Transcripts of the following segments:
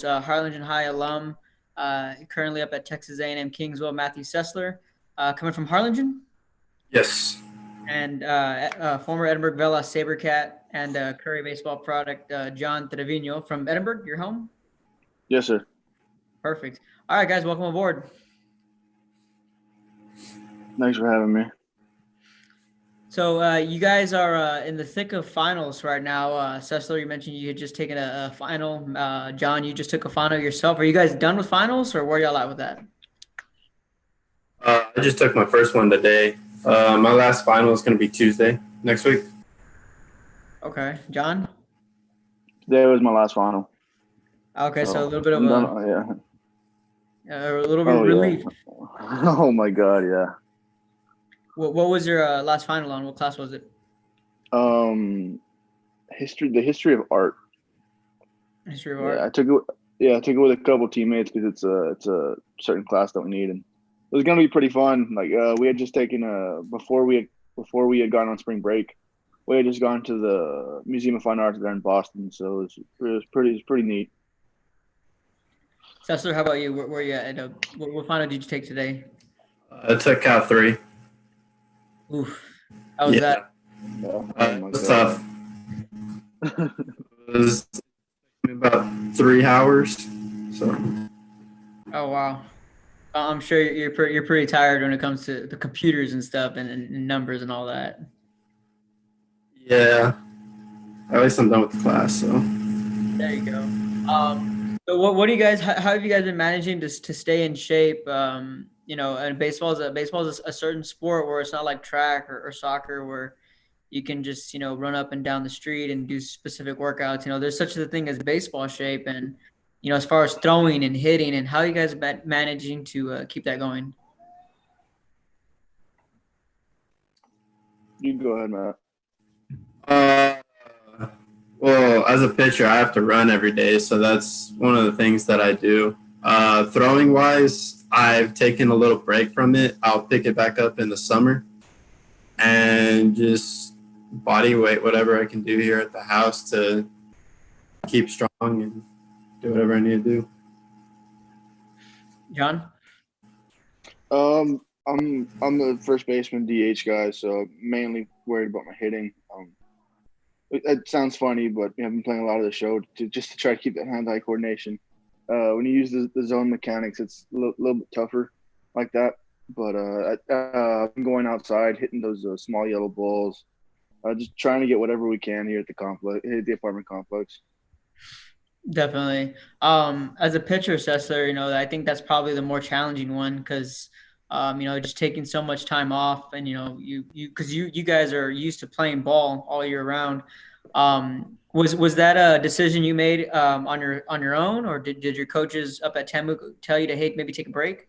Harlingen High alum, currently up at Texas A&M Kingsville, Matthew Sesler, coming from Harlingen, Yes. and former Edinburg Vela Sabercat and Curry baseball product, John Trevino from Edinburg, your home. Yes, sir. Perfect. All right, guys, welcome aboard. Thanks for having me. So you guys are in the thick of finals right now. Sesler, you mentioned you had just taken a final. John, you just took a final yourself. Are you guys done with finals, or where y'all at with that? I just took my first one today. My last final is going to be Tuesday next week. Okay, John? Today was my last final. Okay, so a little bit of a little bit of relief. Yeah. Oh my God, yeah. What was your last final on? What class was it? The history of art. History of art. I took it. Yeah, I took it with a couple teammates because it's a certain class that we need, and it was gonna be pretty fun. Like we had just taken before we had gone on spring break, we had just gone to the Museum of Fine Arts there in Boston, so it was pretty neat. Sesler, how about you? Where you at? What final did you take today? I took Cal 3. Oof. How was that? It was tough. It was about 3 hours. So. Oh wow. I'm sure you're pretty tired when it comes to the computers and stuff and numbers and all that. Yeah. At least I'm done with the class. So. There you go. So what do you guys? How have you guys been managing to stay in shape? And baseball is a certain sport where it's not like track or soccer where you can just run up and down the street and do specific workouts. There's such a thing as baseball shape, and as far as throwing and hitting, and how you guys are managing to keep that going. You go ahead, Matt. Well, as a pitcher, I have to run every day, so that's one of the things that I do. Throwing wise, I've taken a little break from it. I'll pick it back up in the summer and just body weight whatever I can do here at the house to keep strong and do whatever I need to do. John? I'm the first baseman DH guy, so mainly worried about my hitting. It sounds funny, but I've been playing a lot of the show just to try to keep that hand-eye coordination. When you use the zone mechanics, it's a little bit tougher like that. But I'm going outside, hitting those small yellow balls, just trying to get whatever we can here at the apartment complex. Definitely. As a pitcher, Sesler, I think that's probably the more challenging one because, just taking so much time off and, because you guys are used to playing ball all year round. Was that a decision you made on your own, or did your coaches up at TAMUK tell you to, hey, maybe take a break?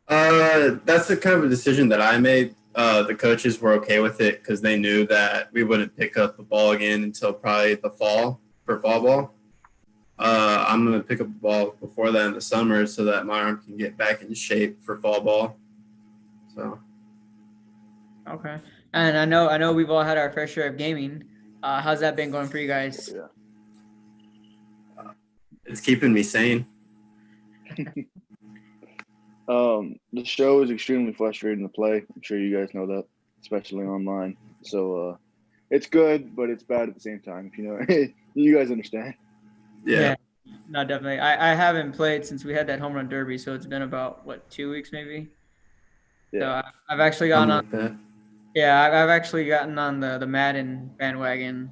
That's the kind of a decision that I made. The coaches were okay with it because they knew that we wouldn't pick up the ball again until probably the fall for fall ball. I'm going to pick up the ball before that in the summer so that my arm can get back in shape for fall ball. So. Okay. And I know we've all had our fair share of gaming. How's that been going for you guys? Yeah. It's keeping me sane. The show is extremely frustrating to play. I'm sure you guys know that, especially online. So it's good, but it's bad at the same time. You guys understand. Yeah. No, definitely. I haven't played since we had that home run derby, so it's been about 2 weeks maybe. Yeah. So I've actually gotten on. Like that. Yeah, I've actually gotten on the Madden bandwagon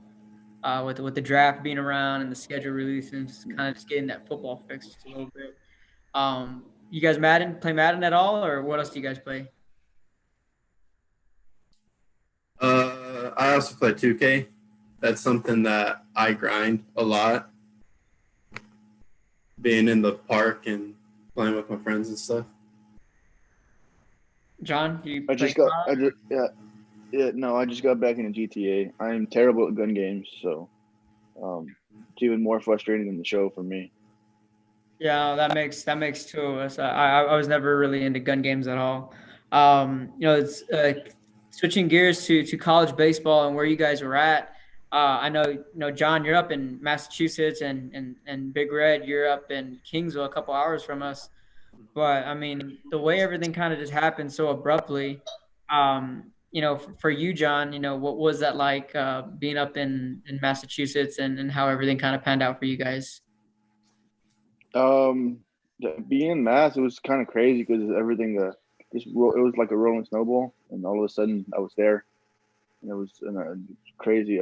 with the draft being around and the schedule release and just kind of just getting that football fixed just a little bit. You guys play Madden at all, or what else do you guys play? I also play 2K. That's something that I grind a lot. Being in the park and playing with my friends and stuff. John, you I just got back into GTA. I'm terrible at gun games, so it's even more frustrating than the show for me. Yeah, that makes 2 of us. I was never really into gun games at all. It's switching gears to college baseball and where you guys were at. I know, John, you're up in Massachusetts, and Big Red, you're up in Kingsville, a couple hours from us. But I mean, the way everything kind of just happened so abruptly, for you, John, what was that like being up in Massachusetts, and how everything kind of panned out for you guys? Um, Being in Mass, it was kind of crazy because everything it was like a rolling snowball, and all of a sudden I was there, and it was crazy.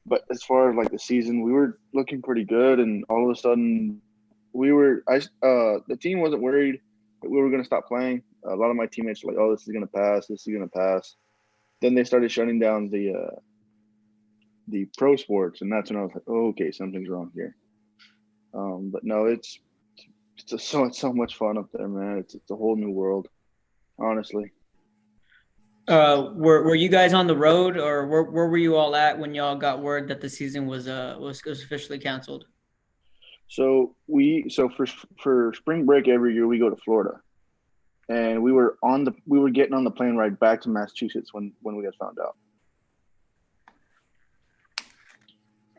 But as far as like the season, we were looking pretty good, and all of a sudden the team wasn't worried that we were going to stop playing. A lot of my teammates were like, "Oh, this is going to pass. This is going to pass." Then they started shutting down the pro sports, and that's when I was like, "Oh, okay, something's wrong here." But no, it's so much fun up there, man. It's a whole new world, honestly. Were you guys on the road, or where were you all at when y'all got word that the season was officially canceled? So for spring break every year we go to Florida, and we were getting on the plane ride back to Massachusetts when we got found out.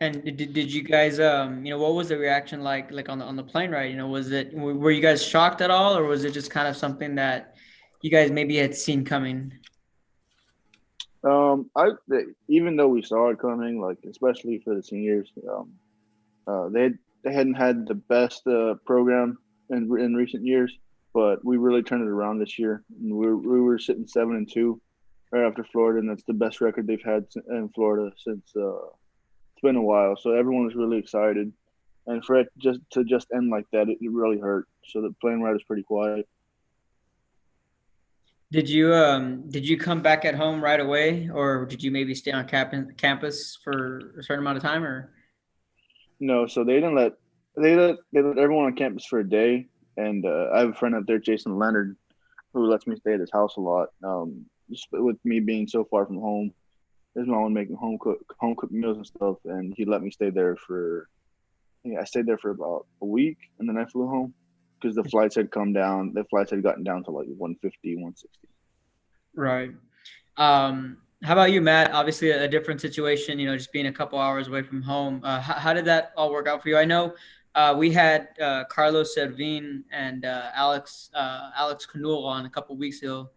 And did you guys what was the reaction like on the plane ride? Were you guys shocked at all, or was it just kind of something that you guys maybe had seen coming? I Even though we saw it coming, like especially for the seniors, they hadn't had the best program in recent years, but we really turned it around this year. And we were sitting 7-2 right after Florida, and that's the best record they've had in Florida since it's been a while. So everyone was really excited, and for it just end like that, it really hurt. So the plane ride was pretty quiet. Did you come back at home right away, or did you maybe stay on campus for a certain amount of time, or? No, so they let everyone on campus for a day, and I have a friend up there, Jason Leonard, who lets me stay at his house a lot. Just with me being so far from home, his mom making home cooked meals and stuff, and he let me stay there for. Yeah, I stayed there for about a week, and then I flew home because the flights had come down. The flights had gotten down to like 150, 160. Right. How about you, Matt? Obviously, a different situation. Just being a couple hours away from home. How did that all work out for you? I know we had Carlos Servin and Alex Canul on a couple weeks ago.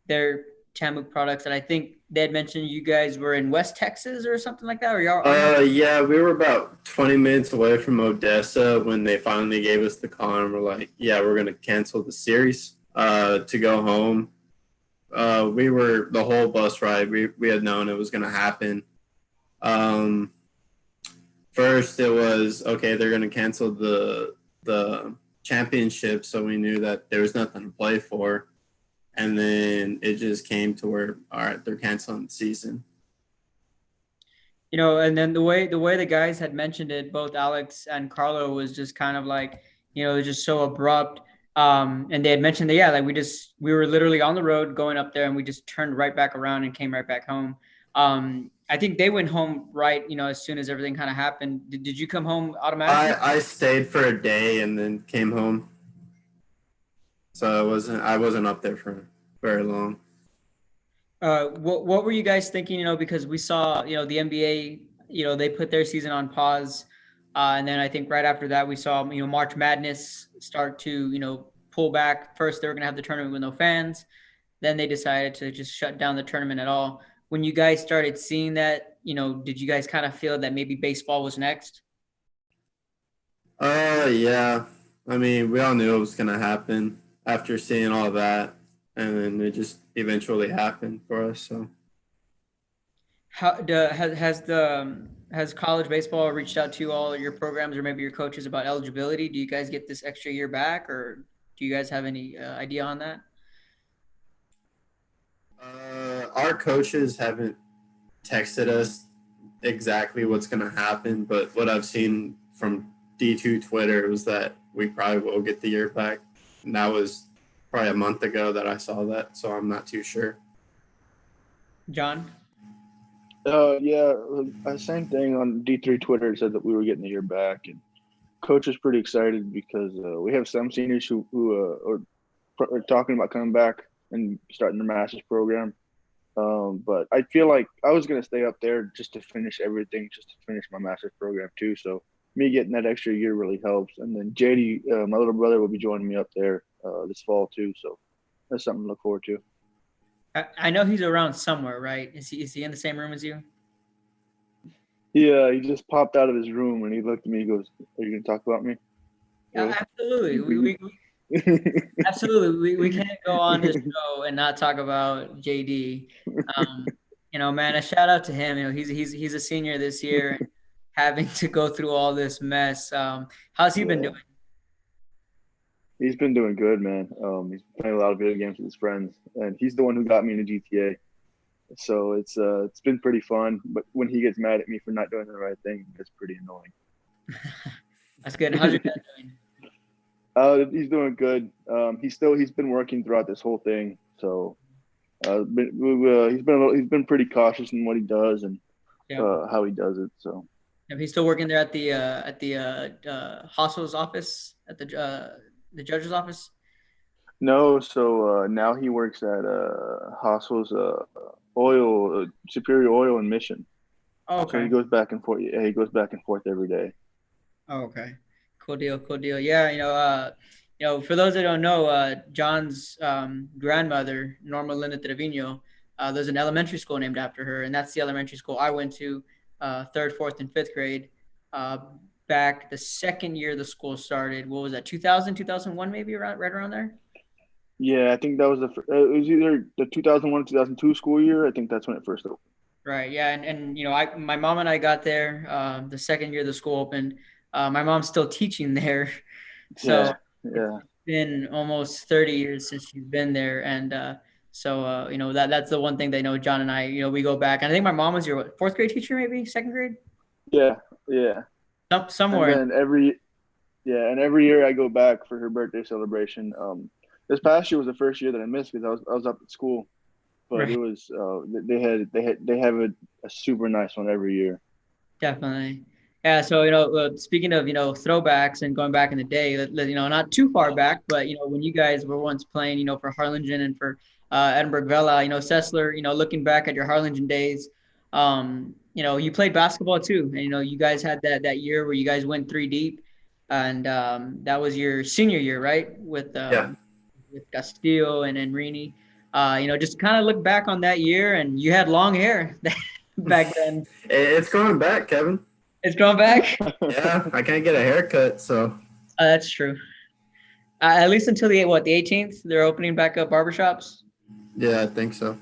They're TAMUK products, and I think they had mentioned you guys were in West Texas or something like that. Or y'all are y'all? Yeah, we were about 20 minutes away from Odessa when they finally gave us the call and were like, yeah, we're going to cancel the series to go home. We were the whole bus ride. We had known it was going to happen. Um, First, it was okay. They're going to cancel the championship, so we knew that there was nothing to play for. And then it just came to where, all right, they're canceling the season. And then the way the guys had mentioned it, both Alex and Carlo, was just kind of like, just so abrupt. And they had mentioned that, yeah, like we were literally on the road going up there, and we just turned right back around and came right back home. I think they went home right, as soon as everything kind of happened. Did you come home automatically? I stayed for a day and then came home, so I wasn't up there for very long. What were you guys thinking? Because we saw, the NBA, they put their season on pause, and then I think right after that we saw, March Madness start to, pull back. First, they were going to have the tournament with no fans. Then they decided to just shut down the tournament at all. When you guys started seeing that, did you guys kind of feel that maybe baseball was next? Yeah. I mean, we all knew it was gonna happen after seeing all that, and then it just eventually happened for us. So, Has college baseball reached out to all your programs or maybe your coaches about eligibility? Do you guys get this extra year back, or do you guys have any idea on that? our coaches haven't texted us exactly what's gonna happen, but what I've seen from D2 Twitter was that we probably will get the year back, and that was probably a month ago that I saw that, so I'm not too sure. John? Yeah, same thing on D3 Twitter. It said that we were getting the year back, and coach is pretty excited because we have some seniors who are talking about coming back and starting their master's program. But I feel like I was gonna stay up there just to finish everything, just to finish my master's program too. So me getting that extra year really helps. And then JD, my little brother, will be joining me up there this fall too. So that's something to look forward to. I know he's around somewhere, right? Is he in the same room as you? Yeah, he just popped out of his room and he looked at me. He goes, "Are you gonna talk about me?" Yeah, Really? absolutely. Absolutely. We can't go on this show and not talk about JD. Man, a shout out to him. He's a senior this year, having to go through all this mess. How's he been Yeah, doing? he's been doing good, man. He's playing a lot of video games with his friends, and he's the one who got me into GTA. So it's been pretty fun. But when he gets mad at me for not doing the right thing, it's pretty annoying. That's good. And how's your dad doing? He's doing good. He's been working throughout this whole thing. So he's been pretty cautious in what he does and Yeah. how he does it. So He's still working there at the hospital's office, at the judge's office. no, so now he works at Hostels Oil Superior Oil and Mission. Oh, So he okay. goes back and forth. Yeah, he goes back and forth every day. Oh, okay. Cool deal. Cool deal. Yeah. For those that don't know, John's grandmother, Norma Linda Trevino, there's an elementary school named after her, and that's the elementary school I went to, third, fourth, and fifth grade. Uh, Back the second year the school started. What was that? 2000, 2001, maybe right around there. Yeah, I think that was it was either the 2001 2002 school year. I think that's when it first opened. Right. Yeah. My mom and I got there the second year the school opened. My mom's still teaching there, so Yeah, it's yeah, been almost 30 years since she's been there, and that's the one thing that John and I we go back. And I think my mom was your fourth grade teacher, maybe second grade, yeah, yeah. And somewhere. then every year I go back for her birthday celebration. This past year was the first year that I missed because I was up at school, but it Right. was they have a super nice one every year. Definitely. Yeah. So, speaking of, throwbacks and going back in the day, not too far back, but, when you guys were once playing, for Harlingen and for Edinburg Vela, Sesler, looking back at your Harlingen days, you played basketball too. And, you guys had that year where you guys went three deep. And that was your senior year, right? Yeah. With Castillo and Enrini. Just kind of look back on that year, and you had long hair back then. It's going back, Kevin. It's going back. Yeah, I can't get a haircut, so That's true. At least until the 18th, they're opening back up barbershops. yeah, I think so.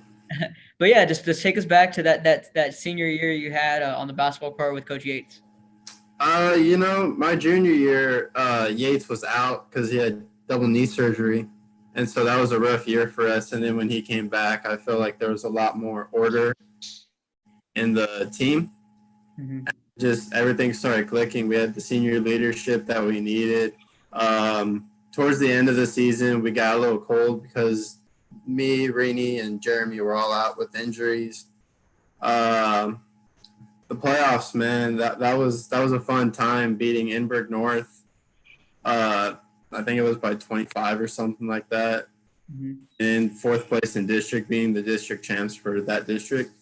But yeah, just take us back to that senior year you had on the basketball court with Coach Yates. My junior year, Yates was out because he had double knee surgery, and so that was a rough year for us. And then when he came back, I felt like there was a lot more order in the team. Mm-hmm. Just everything started clicking. We had the senior leadership that we needed. Towards the end of the season, we got a little cold because me, Rainey, and Jeremy were all out with injuries. The playoffs, man, that was a fun time beating Edinburg North. I think it was by 25 or something like that. Mm-hmm. In fourth place in district, being the district champs for that district.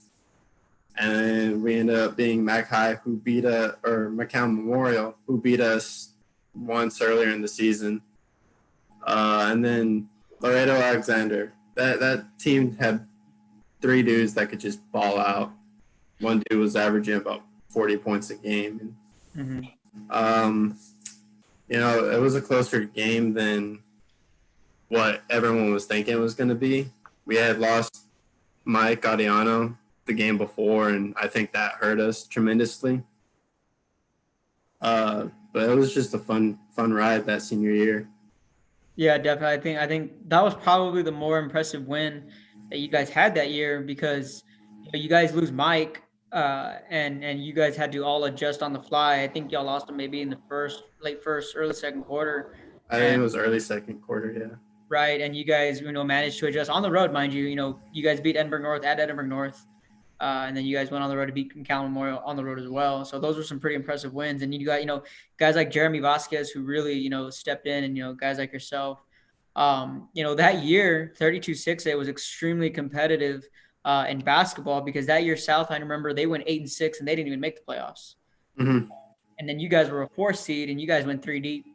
And we ended up being Mac High, McCown Memorial, who beat us once earlier in the season. And then Laredo Alexander. That team had three dudes that could just ball out. One dude was averaging about 40 points a game. Mm-hmm. It was a closer game than what everyone was thinking it was going to be. We had lost Mike Gaudiano the game before, and I think that hurt us tremendously. But it was just a fun ride that senior year. Yeah, definitely. I think that was probably the more impressive win that you guys had that year, because you guys lose Mike, and you guys had to all adjust on the fly. I think y'all lost him maybe in the late first, early second quarter. I think it was early second quarter, yeah. Right, and you guys, managed to adjust on the road, mind you. You guys beat Edinburg North at Edinburg North, and then you guys went on the road to beat McCown Memorial on the road as well. So those were some pretty impressive wins. And you got, guys like Jeremy Vasquez, who really, stepped in, and guys like yourself. That year, 32-6, it was extremely competitive. in basketball, because that year Southline, remember, they went 8-6 and they didn't even make the playoffs. Mm-hmm. And then you guys were a 4th seed and you guys went 3 deep,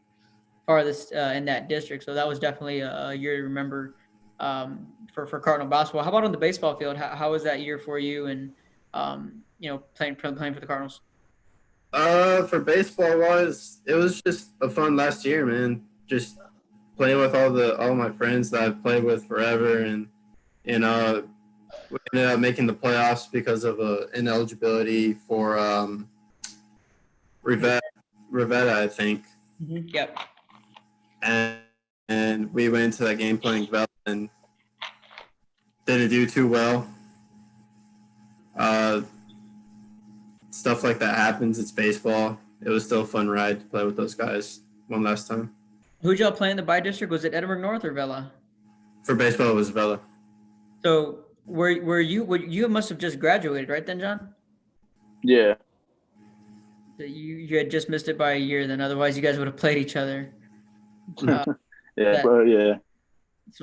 farthest in that district. So that was definitely a year to remember for Cardinal basketball. How about on the baseball field? How was that year for you and playing for the Cardinals? For baseball wise, it was just a fun last year, man. Just playing with all my friends that I've played with forever, and you know, we ended up making the playoffs because of ineligibility for Rivetta, I think. Mm-hmm. Yep. And we went into that game playing Vela and didn't do too well. Stuff like that happens. It's baseball. It was still a fun ride to play with those guys one last time. Who'd y'all play in the bi-district? Was it Edinburg North or Vela? For baseball, it was Vela. So you must have just graduated, right then, John? Yeah. So you had just missed it by a year, then otherwise you guys would have played each other. Yeah.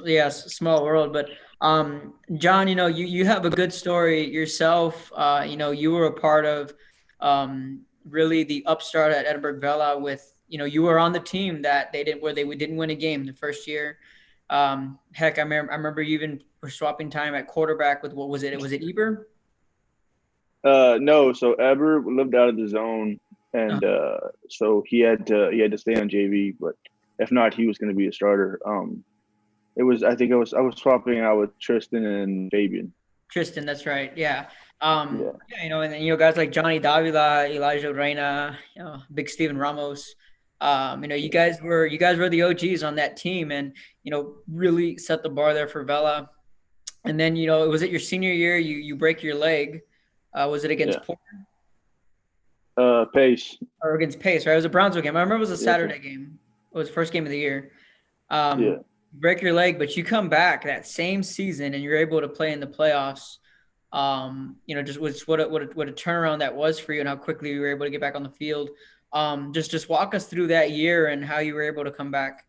Yeah, small world. But John, you have a good story yourself. You were a part of really the upstart at Edinburg Vela with, you were on the team that they didn't win a game the first year. Heck, I remember you even were swapping time at quarterback with, what was it? Was it Eber? No, so Eber lived out of the zone, and so he had to stay on JV, but if not, he was going to be a starter. I was swapping out with Tristan and Fabian. Tristan, that's right. Yeah. And then, guys like Johnny Davila, Elijah Reina, Big Steven Ramos. You guys were the OGs on that team, and really set the bar there for Vela. And then was it your senior year you break your leg? Was it against Portland? Pace. Or against Pace, right? It was a Brownsville game. I remember it was a Saturday game. It was the first game of the year. Break your leg, but you come back that same season and you're able to play in the playoffs. Just what a turnaround that was for you and how quickly you were able to get back on the field. Just walk us through that year and how you were able to come back.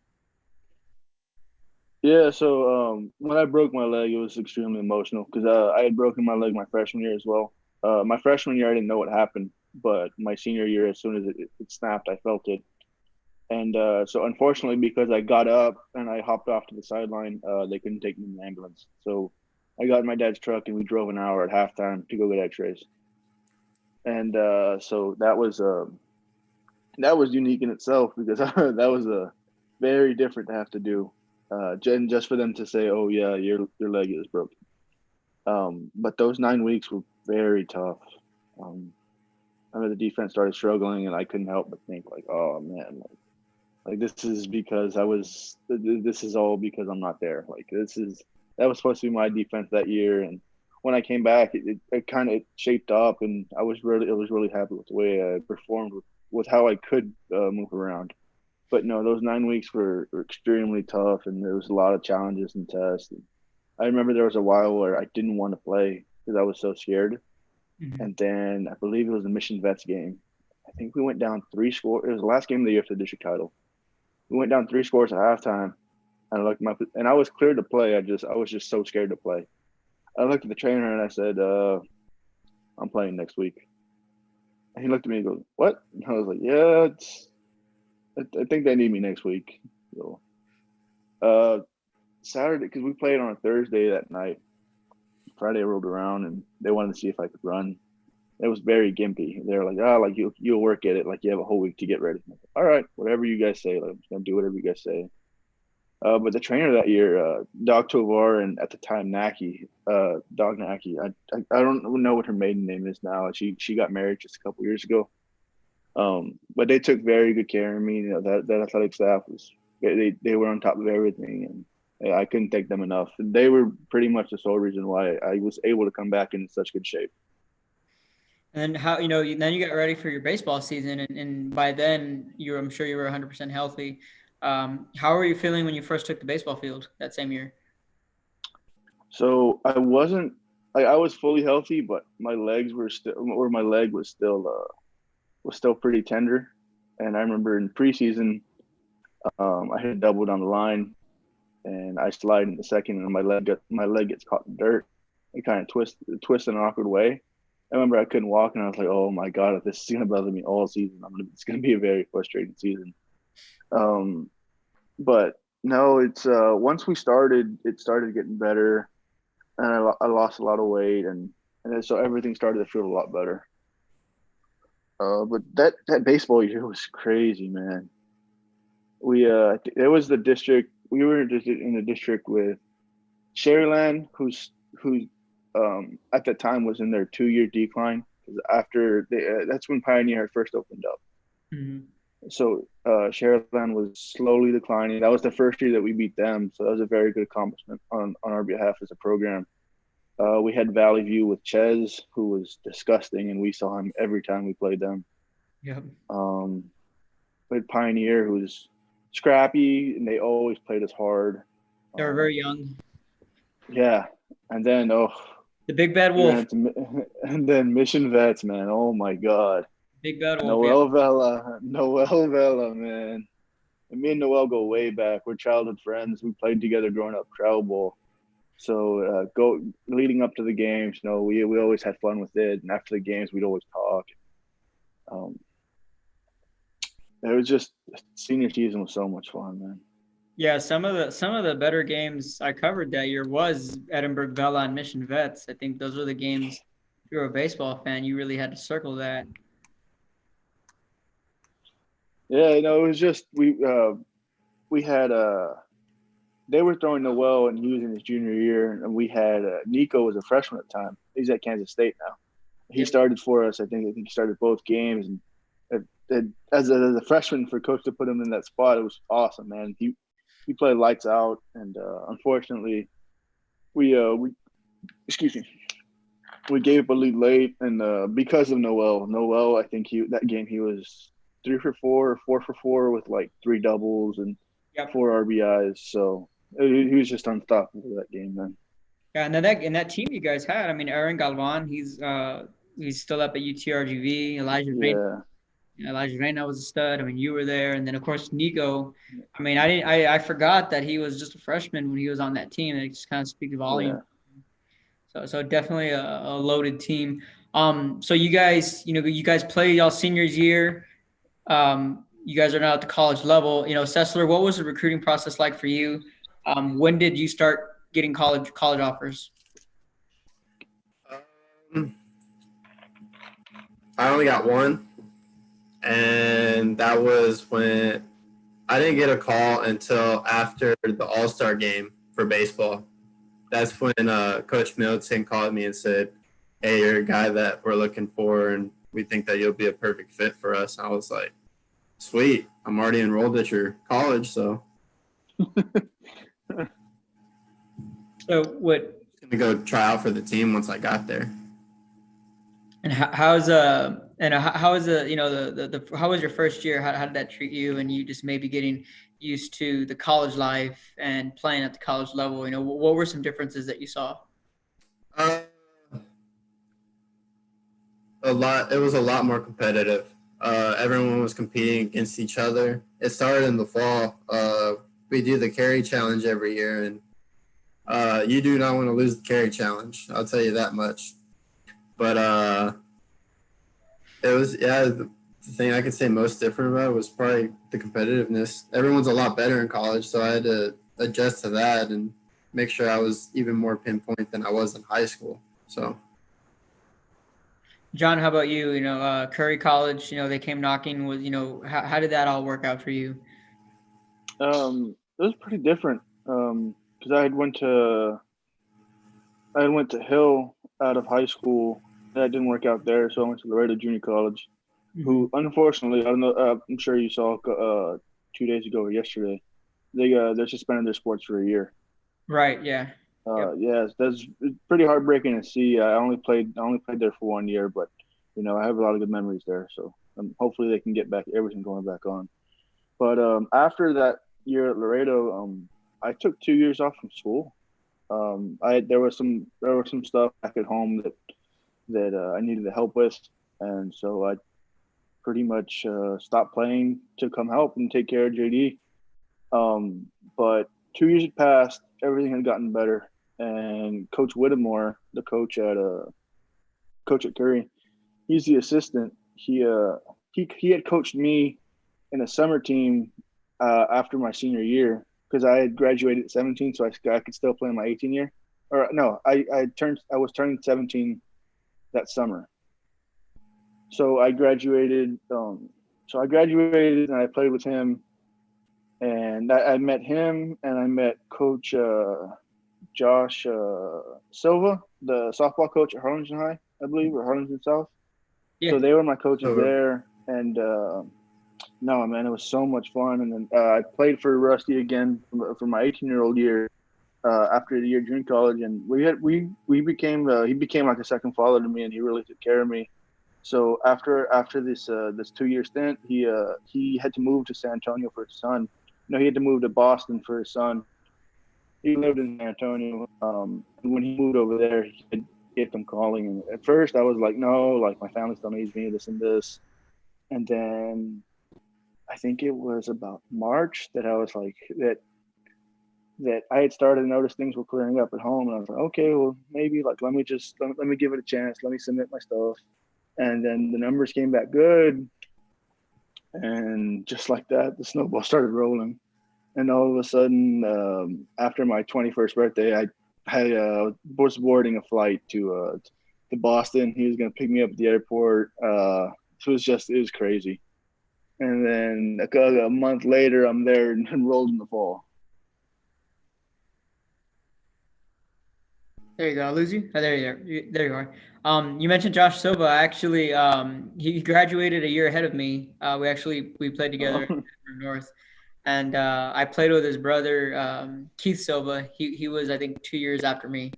Yeah, so when I broke my leg, it was extremely emotional because I had broken my leg my freshman year as well. My freshman year, I didn't know what happened, but my senior year, as soon as it snapped, I felt it. And so unfortunately, because I got up and I hopped off to the sideline, they couldn't take me in the ambulance. So I got in my dad's truck and we drove an hour at halftime to go get x-rays. And so that was unique in itself because that was very different to have to do. Just for them to say, oh, yeah, your leg is broken. But those 9 weeks were very tough. I remember the defense started struggling and I couldn't help but think like, oh, man, like this is all because I'm not there. Like that was supposed to be my defense that year. And when I came back, it kind of shaped up, and I was really happy with the way I performed with how I could move around. But no, those 9 weeks were extremely tough, and there was a lot of challenges and tests. And I remember there was a while where I didn't want to play because I was so scared. Mm-hmm. And then I believe it was a Mission Vets game. I think we went down 3 scores. It was the last game of the year for the district title. We went down 3 scores at halftime, and I was cleared to play. I was just so scared to play. I looked at the trainer and I said, "I'm playing next week." And he looked at me and goes, "What?" And I was like, "Yeah, I think they need me next week." So, Saturday, because we played on a Thursday that night. Friday rolled around and they wanted to see if I could run. It was very gimpy. They're like, like you'll work at it. Like you have a whole week to get ready. Like, all right, whatever you guys say. Like, I'm just gonna do whatever you guys say. But the trainer that year, Doc Tovar, and at the time Dog Naki. I don't know what her maiden name is now. She got married just a couple years ago. But they took very good care of me. That athletic staff they were on top of everything, and I couldn't thank them enough. They were pretty much the sole reason why I was able to come back in such good shape. And how, then you got ready for your baseball season, and by then I'm sure you were 100% healthy. How were you feeling when you first took the baseball field that same year? So I was fully healthy, but my leg was still pretty tender. And I remember in preseason, I hit doubled on the line, and I slide in the second, and my leg gets caught in dirt. it kind of twist in an awkward way. I remember I couldn't walk, and I was like, "Oh my god, if this is gonna bother me all season, it's gonna be a very frustrating season." But no, it's once we started, it started getting better, and I lost a lot of weight, and then, so everything started to feel a lot better. But that baseball year was crazy, man. It was the district. We were just in the district with Sherryland, who's at that time was in their 2-year decline because that's when Pioneer had first opened up. Mm-hmm. So Sherryland was slowly declining. That was the first year that we beat them, so that was a very good accomplishment on our behalf as a program. We had Valley View with Ches, who was disgusting, and we saw him every time we played them. Yep. We had Pioneer, who was scrappy, and they always played us hard. They were very young. Yeah, and then the big bad wolf. And then Mission Vets, man. Oh my God. Big bad wolf. Noel Vela, man. And me and Noel go way back. We're childhood friends. We played together growing up travel ball. So leading up to the games, we always had fun with it. And after the games, we'd always talk. It was just senior season was so much fun, man. Yeah, some of the better games I covered that year was Edinburg, Vela, and Mission Vets. I think those are the games. If you're a baseball fan, you really had to circle that. Yeah, it was just we had they were throwing Noel and he was in his junior year, and we had Nico was a freshman at the time. He's at Kansas State now. He started for us. I think he started both games, and as a freshman, for coach to put him in that spot, it was awesome, man. He played lights out, and unfortunately, we gave up a lead late, and because of Noel, I think that game he was 3 for 4 or 4 for 4 with like 3 doubles and 4 RBIs. So he was just unstoppable that game, man. Yeah, and then in that team you guys had, I mean, Aaron Galvan, he's still up at UTRGV. Elijah Reyna was a stud. I mean, you were there, and then of course Nico. I mean, I forgot that he was just a freshman when he was on that team. It just kind of speaks volume. Yeah. So definitely a loaded team. So you guys play y'all seniors year. You guys are now at the college level. Sesler, what was the recruiting process like for you? When did you start getting college offers? I only got one, and that was when I didn't get a call until after the All-Star game for baseball. That's when Coach Middleton called me and said, "Hey, you're a guy that we're looking for, and we think that you'll be a perfect fit for us." And I was like, "Sweet, I'm already enrolled at your college, so." So what? Gonna go try out for the team once I got there. And how was your first year? How did that treat you? And you just maybe getting used to the college life and playing at the college level. What were some differences that you saw? A lot. It was a lot more competitive. Everyone was competing against each other. It started in the fall. We do the carry challenge every year, and you do not want to lose the carry challenge. I'll tell you that much. But it was, the thing I could say most different about it was probably the competitiveness. Everyone's a lot better in college, so I had to adjust to that and make sure I was even more pinpoint than I was in high school. So, John, how about you? Curry College, they came knocking. How did that all work out for you? It was pretty different because I went to Hill out of high school. That didn't work out there, so I went to Laredo Junior College. Mm-hmm. Who, unfortunately, I don't know. I'm sure you saw 2 days ago or yesterday. They're suspended their sports for a year. Right. Yeah. Yeah, that's pretty heartbreaking to see. I only played there for 1 year, but I have a lot of good memories there. So hopefully they can get back everything going back on. But after that year at Laredo, I took 2 years off from school. There was some stuff back at home that I needed to help with, and so I pretty much stopped playing to come help and take care of JD. But 2 years had passed, everything had gotten better, and Coach Whittemore, the coach at Curry, he's the assistant. He had coached me in a summer team after my senior year because I had graduated at 17, so I could still play in my 18 year. Or no, I was turning 17 that summer. So I graduated. And I played with him, and I met him, and I met Coach Josh Silva, the softball coach at Harlingen High, I believe, or Harlingen South. Yeah. So they were my coaches there, and no, man, it was so much fun. And then I played for Rusty again for my 18-year-old year after the year of junior college, and we became he became like a second father to me, and he really took care of me. So after this 2-year stint, he had to move to San Antonio for his son. No, he had to move to Boston for his son. He lived in San Antonio. And when he moved over there, he had get them calling. And at first, I was like, no, like my family still needs me, this and this. And then I think it was about March that I was like that I had started to notice things were clearing up at home, and I was like, okay, well maybe like let me give it a chance, let me submit my stuff. And then the numbers came back good, and just like that, the snowball started rolling. And all of a sudden, after my 21st birthday, I was boarding a flight to Boston. He was going to pick me up at the airport. It was crazy. And then a month later, I'm there enrolled in the fall. There you go. I lose you? Oh, there you are. There you are. You mentioned Josh Silva. Actually, he graduated a year ahead of me. We played together in North, and I played with his brother Keith Silva. He was, I think, 2 years after me.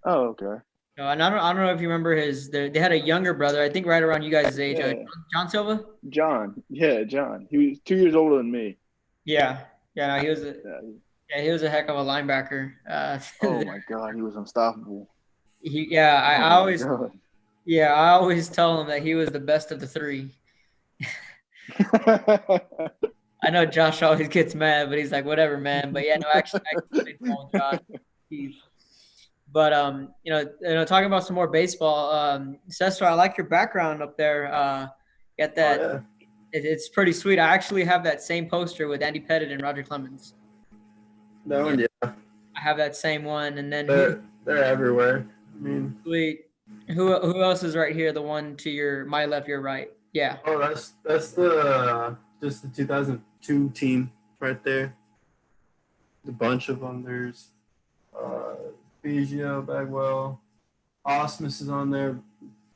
Oh, okay. So, and I don't know if you remember they had a younger brother. I think right around you guys' age. Yeah. John Silva. John. He was 2 years older than me. Yeah. No, he was. He was a heck of a linebacker. Oh my God, he was unstoppable. I always tell him that he was the best of the three. I know Josh always gets mad, but he's like, whatever, man. But yeah, no, actually, I call Josh. But talking about some more baseball, Sesler, I like your background up there. Get that? Oh, yeah. It's pretty sweet. I actually have that same poster with Andy Pettit and Roger Clemens. That one, yeah. I have that same one, and then they're everywhere. I mean, sweet. Who else is right here? The one to my left, your right. Yeah. Oh, that's the 2002 team right there. The bunch of them. There's Biggio, Bagwell, Osmus is on there,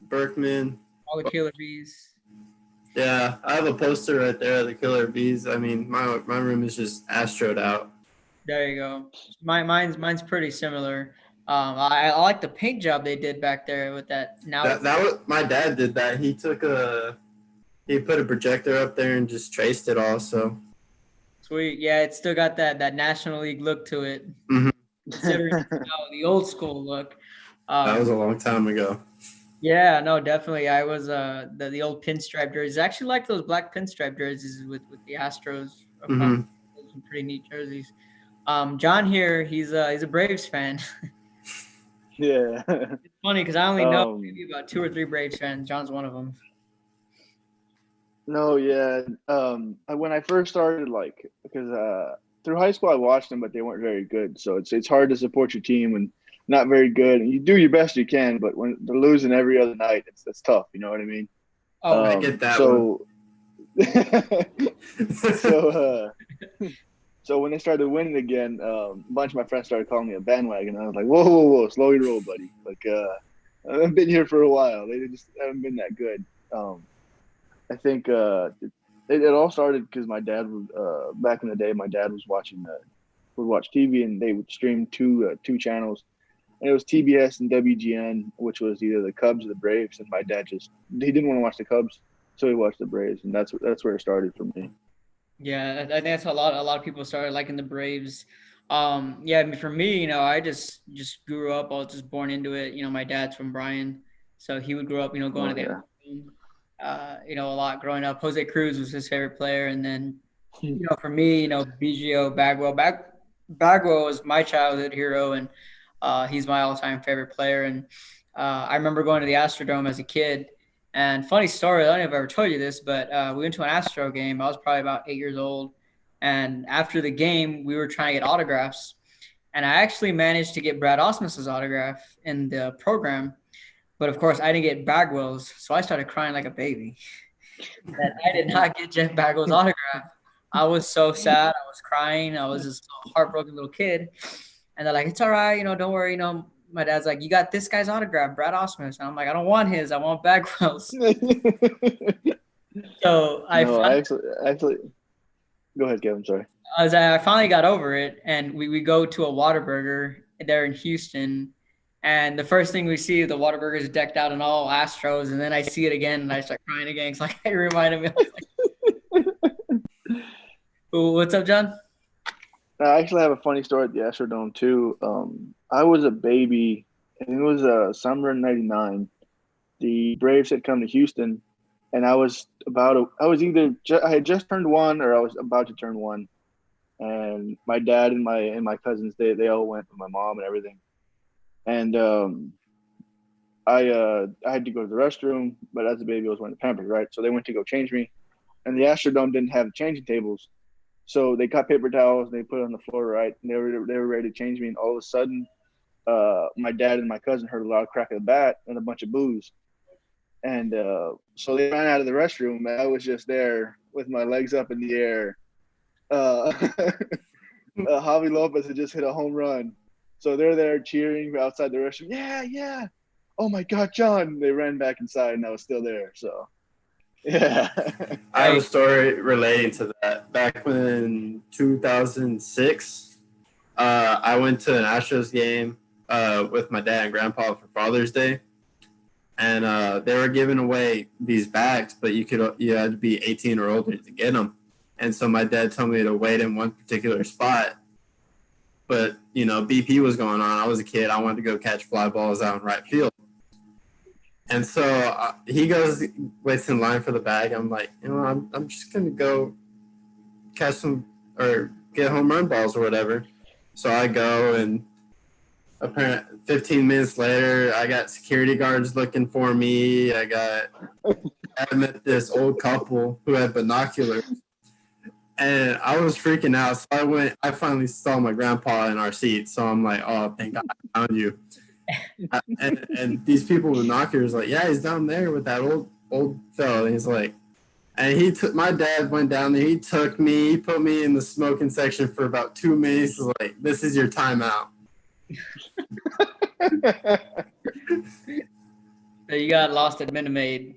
Berkman. All the Killer Bees. Yeah, I have a poster right there of the Killer Bees. I mean, my room is just astroed out. There you go. Mine's pretty similar. I like the paint job they did back there with that. Now that was my dad did that. He put a projector up there and just traced it all. So sweet. Yeah, it's still got that National League look to it. Mm-hmm. Considering the old school look. That was a long time ago. Yeah, no, definitely. I was the old pinstripe jerseys. I actually like those black pinstripe jerseys with the Astros. Mm-hmm. Those are pretty neat jerseys. John here, he's a Braves fan. Yeah. It's funny because I only know maybe about 2 or 3 Braves fans. John's one of them. No, yeah. When I first started, because through high school I watched them, but they weren't very good. So it's hard to support your team when not very good. And you do your best you can, but when they're losing every other night, it's tough. You know what I mean? Oh, I get that. So when they started winning again, a bunch of my friends started calling me a bandwagon. I was like, whoa, slow your roll, buddy. Like, I've been here for a while. They just haven't been that good. I think it all started because my dad was back in the day. My dad was would watch TV, and they would stream two channels, and it was TBS and WGN, which was either the Cubs or the Braves. And my dad he didn't want to watch the Cubs, so he watched the Braves, and that's where it started for me. Yeah, I think that's a lot of people started liking the Braves. Yeah, I mean, for me, I just grew up. I was just born into it. My dad's from Bryan, so he would grow up, going to the a lot growing up. Jose Cruz was his favorite player, and then for me, Biggio, Bagwell was my childhood hero, and He's my all-time favorite player, and I remember going to the Astrodome as a kid. And funny story, I don't know if I've ever told you this, but we went to an Astro game. I was probably about 8 years old, and after the game, we were trying to get autographs, and I actually managed to get Brad Osmus's autograph in the program. But of course, I didn't get Bagwell's, so I started crying like a baby that I did not get Jeff Bagwell's autograph. I was so sad. I was crying. I was just a heartbroken little kid. And they're like, it's all right, don't worry. My dad's like, you got this guy's autograph, Brad Osmus. And I'm like, I don't want his. I want Bagwell's. So No, actually, go ahead, Kevin. Sorry. I finally got over it, and we go to a Whataburger there in Houston. And the first thing we see, the Whataburger is decked out in all Astros. And then I see it again, and I start crying again. It's like, it reminded me. Ooh, what's up, John? I actually have a funny story at the Astrodome too. I was a baby, and it was summer in '99. The Braves had come to Houston, and I had just turned one or I was about to turn one, and my dad and my cousins they all went with my mom and everything, and I had to go to the restroom, but as a baby I was wearing the Pampers, right? So they went to go change me, and the Astrodome didn't have changing tables. So they got paper towels and they put it on the floor, right? And they were ready to change me. And all of a sudden, my dad and my cousin heard a loud crack of the bat and a bunch of boos. And so they ran out of the restroom. And I was just there with my legs up in the air. Javi Lopez had just hit a home run. So they're there cheering outside the restroom. Yeah, yeah. Oh, my God, John. They ran back inside and I was still there. So. Yeah. I have a story relating to that. Back when 2006, I went to an Astros game with my dad and grandpa for Father's Day. And they were giving away these bags, but you had to be 18 or older to get them. And so my dad told me to wait in one particular spot. But, BP was going on. I was a kid. I wanted to go catch fly balls out in right field. And so he waits in line for the bag. I'm like, I'm just going to go catch some or get home run balls or whatever. So I go, and apparently 15 minutes later, I got security guards looking for me. I met this old couple who had binoculars. And I was freaking out. So I finally saw my grandpa in our seat. So I'm like, oh, thank God I found you. And these people with binoculars like, yeah, he's down there with that old fellow. And he's like, and my dad went down there. He took me, he put me in the smoking section for about 2 minutes. He's like, this is your timeout. So you got lost at Minute Maid.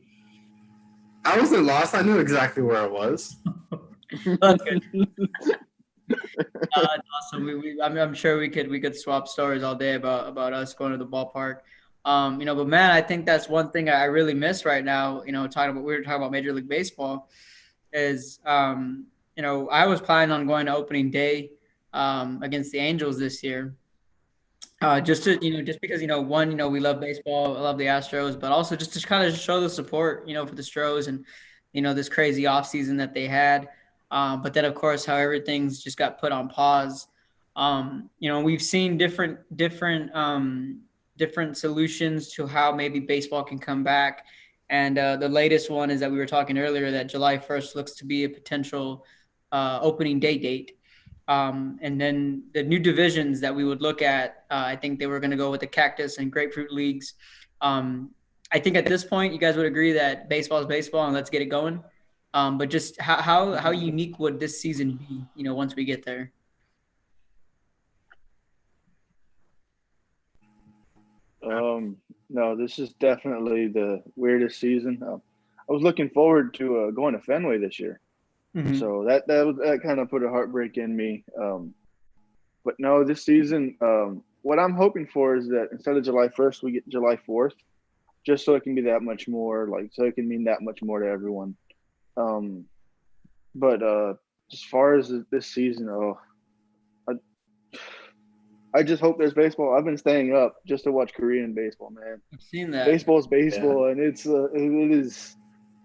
I wasn't lost. I knew exactly where I was. That's good. Awesome. I'm sure we could swap stories all day about us going to the ballpark. But man, I think that's one thing I really miss right now. We were talking about Major League Baseball. Is I was planning on going to opening day against the Angels this year. Just because one, we love baseball, I love the Astros, but also just to kind of show the support, for the Stros and this crazy offseason that they had. But then, of course, how everything's just got put on pause. We've seen different solutions to how maybe baseball can come back. And the latest one is that we were talking earlier that July 1st looks to be a potential opening day date. And then the new divisions that we would look at, I think they were going to go with the cactus and grapefruit leagues. I think at this point, you guys would agree that baseball is baseball and let's get it going. But just how unique would this season be, once we get there? No, this is definitely the weirdest season. I was looking forward to going to Fenway this year. Mm-hmm. So that kind of put a heartbreak in me. But no, this season, what I'm hoping for is that instead of July 1st, we get July 4th, just so it can be that much more, so it can mean that much more to everyone. But as far as this season, I just hope there's baseball. I've been staying up just to watch Korean baseball, man. I've seen that. Baseball is baseball, yeah. And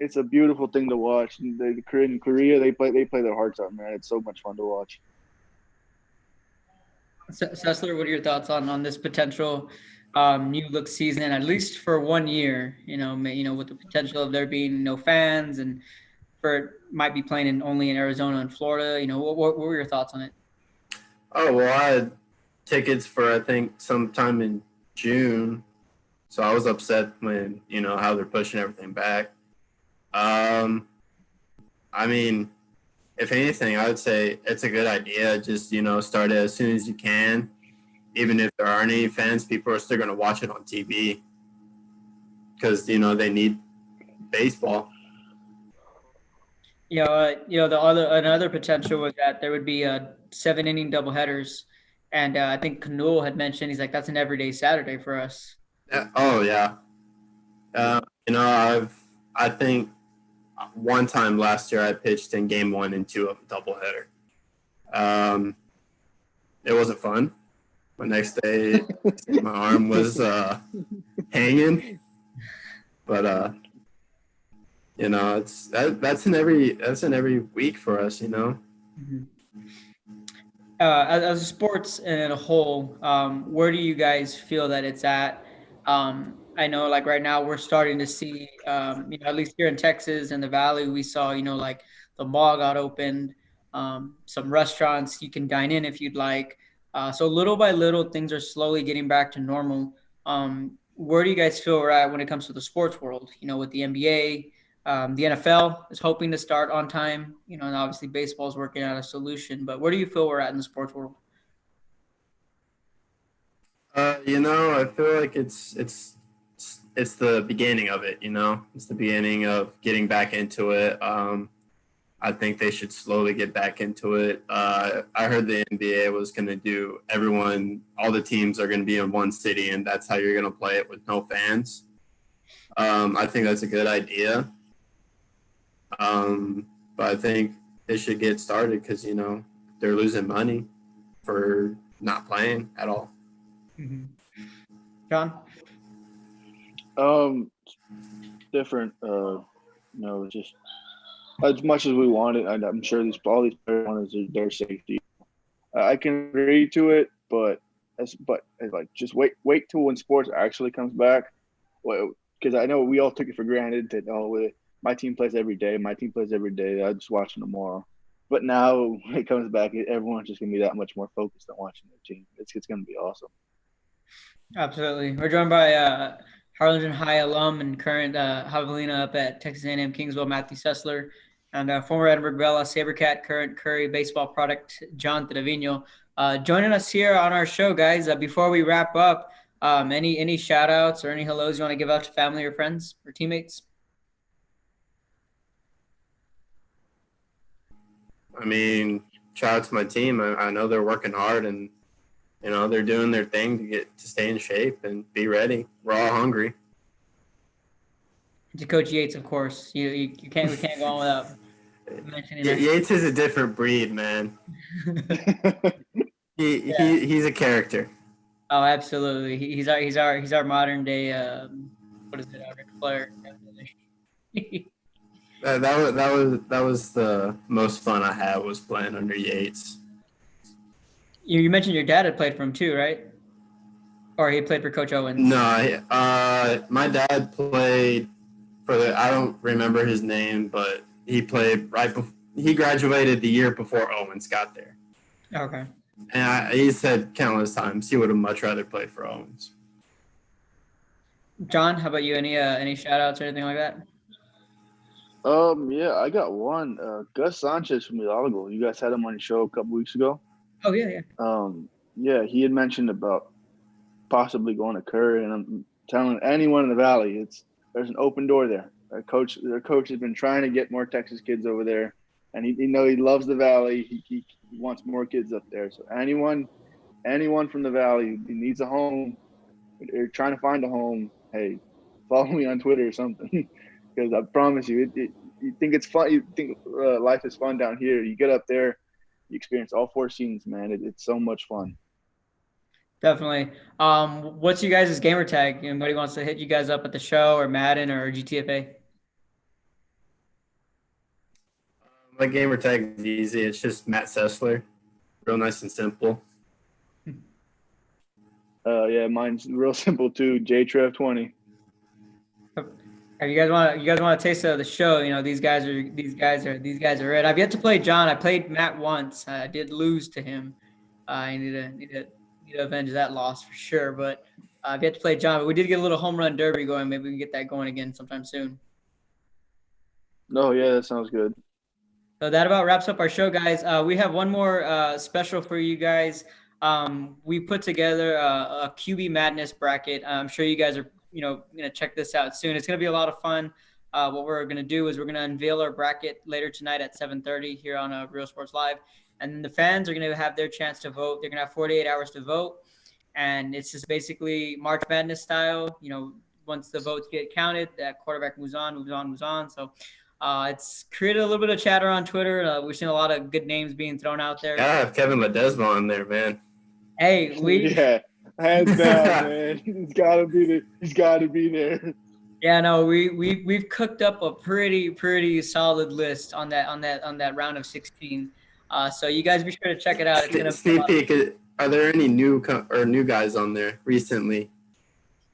it's a beautiful thing to watch. The Korea, they play their hearts out, man. It's so much fun to watch. Sesler, what are your thoughts on this potential new look season, at least for 1 year? With the potential of there being no fans and for it might be playing only in Arizona and Florida. What were your thoughts on it? Oh, well, I had tickets for, I think, sometime in June. So I was upset when, how they're pushing everything back. Um, I mean, if anything, I would say it's a good idea. Just, start it as soon as you can. Even if there aren't any fans, people are still going to watch it on TV because, they need baseball. Another potential was that there would be 7 inning doubleheaders, and I think Canul had mentioned he's like that's an everyday Saturday for us. Yeah. Oh, yeah. I think one time last year I pitched in game 1 and 2 of a doubleheader. It wasn't fun. The next day, my arm was hanging, but that's in every week for us. Mm-hmm. As a sports and a whole, where do you guys feel that it's at? I know, like right now, we're starting to see, at least here in Texas and the Valley, we saw, like the mall got opened, some restaurants you can dine in if you'd like. So little by little, things are slowly getting back to normal. Where do you guys feel we're at when it comes to the sports world? With the NBA, the NFL is hoping to start on time, and obviously baseball is working out a solution. But where do you feel we're at in the sports world? I feel like it's the beginning of it. It's the beginning of getting back into it. I think they should slowly get back into it. I heard the NBA was going to do all the teams are going to be in one city, and that's how you're going to play it with no fans. I think that's a good idea. But I think they should get started because, they're losing money for not playing at all. Mm-hmm. John? Different. Just as much as we want it, I'm sure all these players want is their safety. I can agree to it, but like just wait till when sports actually comes back. Because I know we all took it for granted that my team plays every day. My team plays every day. I just watch them tomorrow. But now when it comes back, everyone's just gonna be that much more focused on watching their team. It's gonna be awesome. Absolutely. We're joined by Harlingen High alum and current javelina up at Texas A&M Kingsville, Matthew Sesler, and former Edinburg Vela Sabercat, current Curry baseball product, John Trevino. Joining us here on our show, guys. Before we wrap up, any shout outs or any hellos you want to give out to family or friends or teammates? I mean, shout out to my team. I know they're working hard and, they're doing their thing to stay in shape and be ready. We're all hungry. To Coach Yates, of course. We can't go on without mentioning that. Yates is a different breed, man. He's a character. Oh, absolutely. He's our modern day what is it, our player. That was the most fun I had was playing under Yates. You mentioned your dad had played for him too, right? Or he played for Coach Owens? No, my dad played I don't remember his name, but he played he graduated the year before Owens got there. Okay. And he said countless times he would have much rather played for Owens. John, how about you? Any shout outs or anything like that? Yeah, I got one. Gus Sanchez from Hidalgo. You guys had him on your show a couple weeks ago. Oh yeah. Yeah, he had mentioned about possibly going to Curry, and I'm telling anyone in the Valley, there's an open door there. Their coach has been trying to get more Texas kids over there, and he loves the Valley. He wants more kids up there. So anyone from the Valley who needs a home, or trying to find a home, hey, follow me on Twitter or something. Because I promise you, you think it's fun. You think life is fun down here. You get up there, you experience all four scenes, man. It's so much fun. Definitely. What's you guys' gamer tag? Anybody wants to hit you guys up at the show or Madden or GTFA? My gamer tag is easy. It's just Matt Sesler. Real nice and simple. Yeah, mine's real simple too. JTrev20. If you guys want a taste of the show, you know, these guys are it. I've yet to play John. I played Matt once. I did lose to him. I need to avenge that loss for sure. But I've yet to play John. But we did get a little home run derby going. Maybe we can get that going again sometime soon. Oh yeah, that sounds good. So that about wraps up our show, guys. We have one more special for you guys. We put together a QB Madness bracket. I'm sure you guys are, gonna check this out soon. It's gonna be a lot of fun. What we're gonna do is we're gonna unveil our bracket later tonight at 7:30 here on Real Sports Live, and then the fans are gonna have their chance to vote. They're gonna have 48 hours to vote, and it's just basically March Madness style. Once the votes get counted, that quarterback moves on. So. It's created a little bit of chatter on Twitter. We've seen a lot of good names being thrown out there. Gotta have Kevin Ledesma on there, man. Hey, yeah, hands down, man. He's gotta be there. Yeah, no, we've cooked up a pretty solid list on that round of 16. So you guys be sure to check it out. It's gonna sneak peek. Are there any new guys on there recently?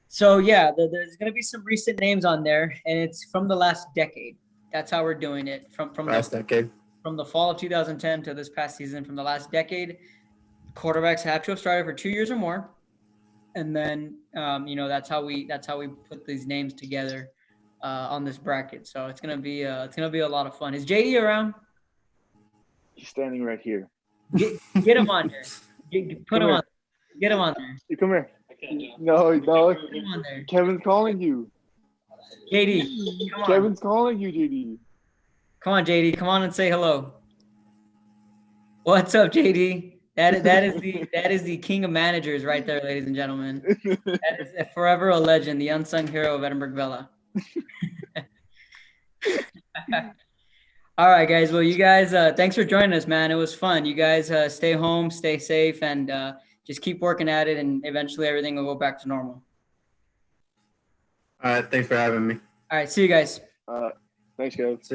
So yeah, there's gonna be some recent names on there, and it's from the last decade. That's how we're doing it from last decade. From the fall of 2010 to this past season. From the last decade, quarterbacks have to have started for 2 years or more, and then that's how we put these names together on this bracket. So it's gonna be a lot of fun. Is JD around? He's standing right here. Get him on there. Put him on. Get him on there. You come here. No. Get him on there. Kevin's calling you. JD, come on. Kevin's calling you, JD. Come on, JD. Come on and say hello. What's up, JD? That is the king of managers right there, ladies and gentlemen. That is forever a legend, the unsung hero of Edinburg Vela. All right, guys. Well, you guys, thanks for joining us, man. It was fun. You guys stay home, stay safe, and just keep working at it, and eventually everything will go back to normal. All right. Thanks for having me. All right. See you guys. Thanks, Kev. See ya.